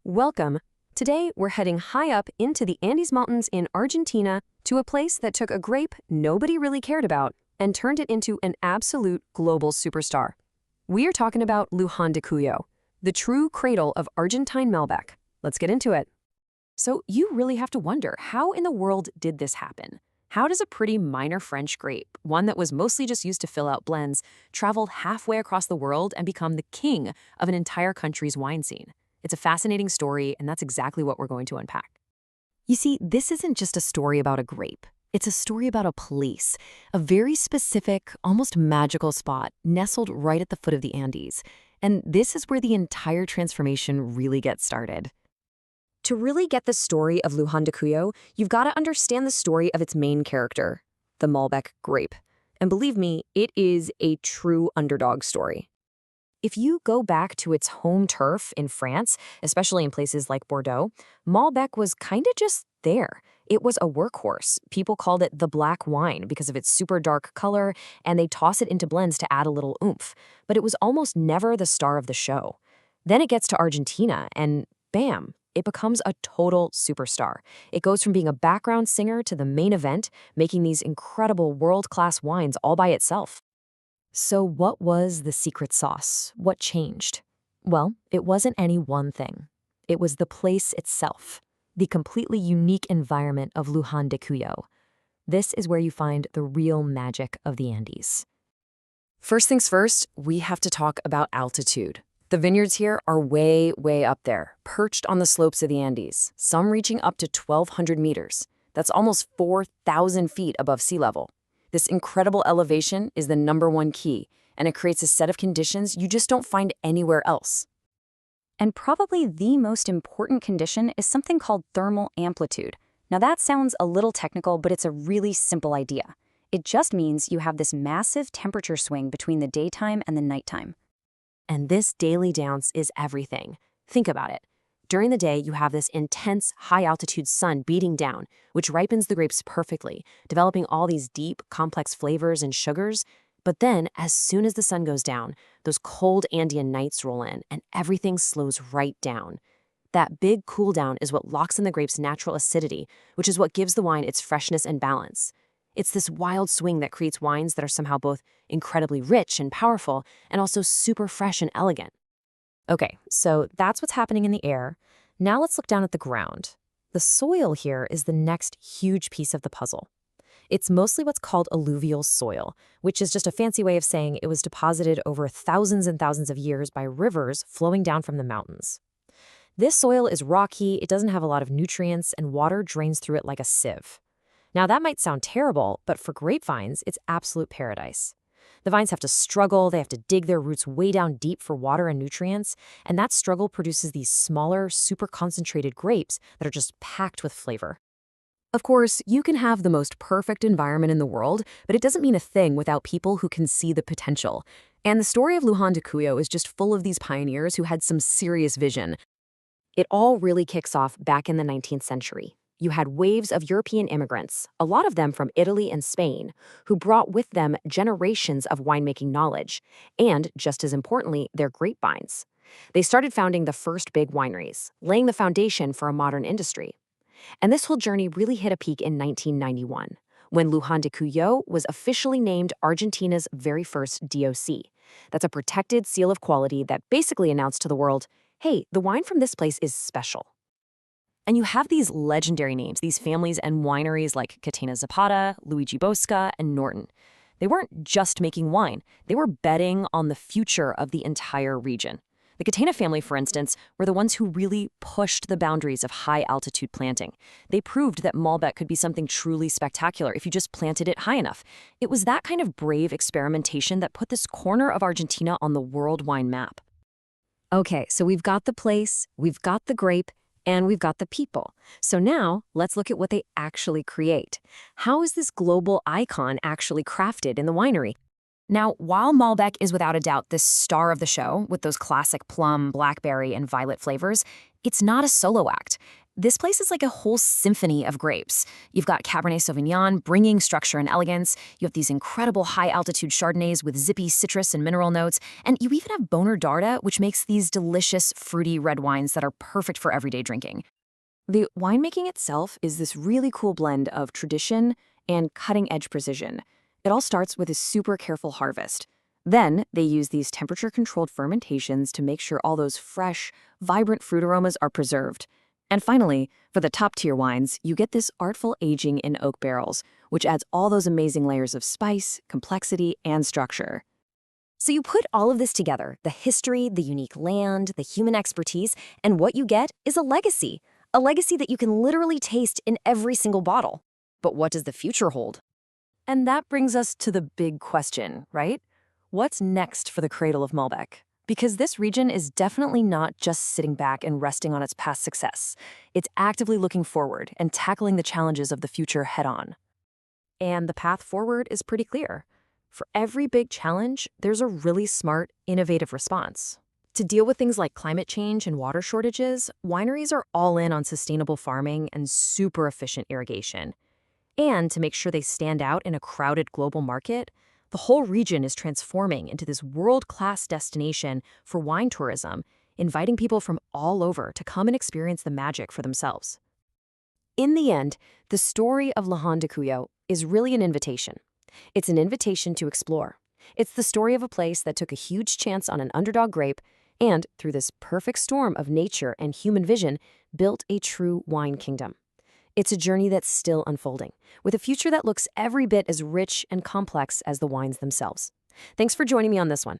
Welcome. Today, we're heading high up into the Andes Mountains in Argentina to a place that took a grape nobody really cared about and turned it into an absolute global superstar. We are talking about Luján de Cuyo, the true cradle of Argentine Malbec. Let's get into it. So you really have to wonder, how in the world did this happen? How does a pretty minor French grape, one that was mostly just used to fill out blends, travel halfway across the world and become the king of an entire country's wine scene? It's a fascinating story, and that's exactly what we're going to unpack. You see, this isn't just a story about a grape. It's a story about a place, a very specific, almost magical spot nestled right at the foot of the Andes. And this is where the entire transformation really gets started. To really get the story of Luján de Cuyo, you've got to understand the story of its main character, the Malbec grape. And believe me, it is a true underdog story. If you go back to its home turf in France, especially in places like Bordeaux, Malbec was kind of just there. It was a workhorse. People called it the black wine because of its super dark color, and they toss it into blends to add a little oomph. But it was almost never the star of the show. Then it gets to Argentina, and bam, it becomes a total superstar. It goes from being a background singer to the main event, making these incredible world-class wines all by itself. So what was the secret sauce? What changed? Well, it wasn't any one thing. It was the place itself, the completely unique environment of Luján de Cuyo. This is where you find the real magic of the Andes. First things first, we have to talk about altitude. The vineyards here are way, way up there, perched on the slopes of the Andes, some reaching up to 1,200 meters. That's almost 4,000 feet above sea level. This incredible elevation is the #1 key, and it creates a set of conditions you just don't find anywhere else. And probably the most important condition is something called thermal amplitude. Now that sounds a little technical, but it's a really simple idea. It just means you have this massive temperature swing between the daytime and the nighttime. And this daily dance is everything. Think about it. During the day, you have this intense, high-altitude sun beating down, which ripens the grapes perfectly, developing all these deep, complex flavors and sugars. But then, as soon as the sun goes down, those cold Andean nights roll in, and everything slows right down. That big cool down is what locks in the grape's natural acidity, which is what gives the wine its freshness and balance. It's this wild swing that creates wines that are somehow both incredibly rich and powerful, and also super fresh and elegant. Okay, so that's what's happening in the air. Now let's look down at the ground. The soil here is the next huge piece of the puzzle. It's mostly what's called alluvial soil, which is just a fancy way of saying it was deposited over thousands and thousands of years by rivers flowing down from the mountains. This soil is rocky, it doesn't have a lot of nutrients, and water drains through it like a sieve. Now that might sound terrible, but for grapevines, it's absolute paradise. The vines have to struggle, they have to dig their roots way down deep for water and nutrients, and that struggle produces these smaller, super concentrated grapes that are just packed with flavor. Of course, you can have the most perfect environment in the world, but it doesn't mean a thing without people who can see the potential. And the story of Luján de Cuyo is just full of these pioneers who had some serious vision. It all really kicks off back in the 19th century. You had waves of European immigrants, a lot of them from Italy and Spain, who brought with them generations of winemaking knowledge, and, just as importantly, their grapevines. They started founding the first big wineries, laying the foundation for a modern industry. And this whole journey really hit a peak in 1991, when Luján de Cuyo was officially named Argentina's very first DOC. That's a protected seal of quality that basically announced to the world, hey, the wine from this place is special. And you have these legendary names, these families and wineries like Catena Zapata, Luigi Bosca, and Norton. They weren't just making wine, they were betting on the future of the entire region. The Catena family, for instance, were the ones who really pushed the boundaries of high-altitude planting. They proved that Malbec could be something truly spectacular if you just planted it high enough. It was that kind of brave experimentation that put this corner of Argentina on the world wine map. Okay, so we've got the place, we've got the grape, and we've got the people. So now, let's look at what they actually create. How is this global icon actually crafted in the winery? Now, while Malbec is without a doubt the star of the show, with those classic plum, blackberry, and violet flavors, it's not a solo act. This place is like a whole symphony of grapes. You've got Cabernet Sauvignon bringing structure and elegance. You have these incredible high-altitude Chardonnays with zippy citrus and mineral notes. And you even have Bonner Darda, which makes these delicious, fruity red wines that are perfect for everyday drinking. The winemaking itself is this really cool blend of tradition and cutting-edge precision. It all starts with a super careful harvest. Then they use these temperature-controlled fermentations to make sure all those fresh, vibrant fruit aromas are preserved. And finally, for the top-tier wines, you get this artful aging in oak barrels, which adds all those amazing layers of spice, complexity, and structure. So you put all of this together, the history, the unique land, the human expertise, and what you get is a legacy that you can literally taste in every single bottle. But what does the future hold? And that brings us to the big question, right? What's next for the cradle of Malbec? Because this region is definitely not just sitting back and resting on its past success. It's actively looking forward and tackling the challenges of the future head-on. And the path forward is pretty clear. For every big challenge, there's a really smart, innovative response. To deal with things like climate change and water shortages, wineries are all in on sustainable farming and super efficient irrigation. And to make sure they stand out in a crowded global market, the whole region is transforming into this world-class destination for wine tourism, inviting people from all over to come and experience the magic for themselves. In the end, the story of Luján de Cuyo is really an invitation. It's an invitation to explore. It's the story of a place that took a huge chance on an underdog grape and, through this perfect storm of nature and human vision, built a true wine kingdom. It's a journey that's still unfolding, with a future that looks every bit as rich and complex as the wines themselves. Thanks for joining me on this one.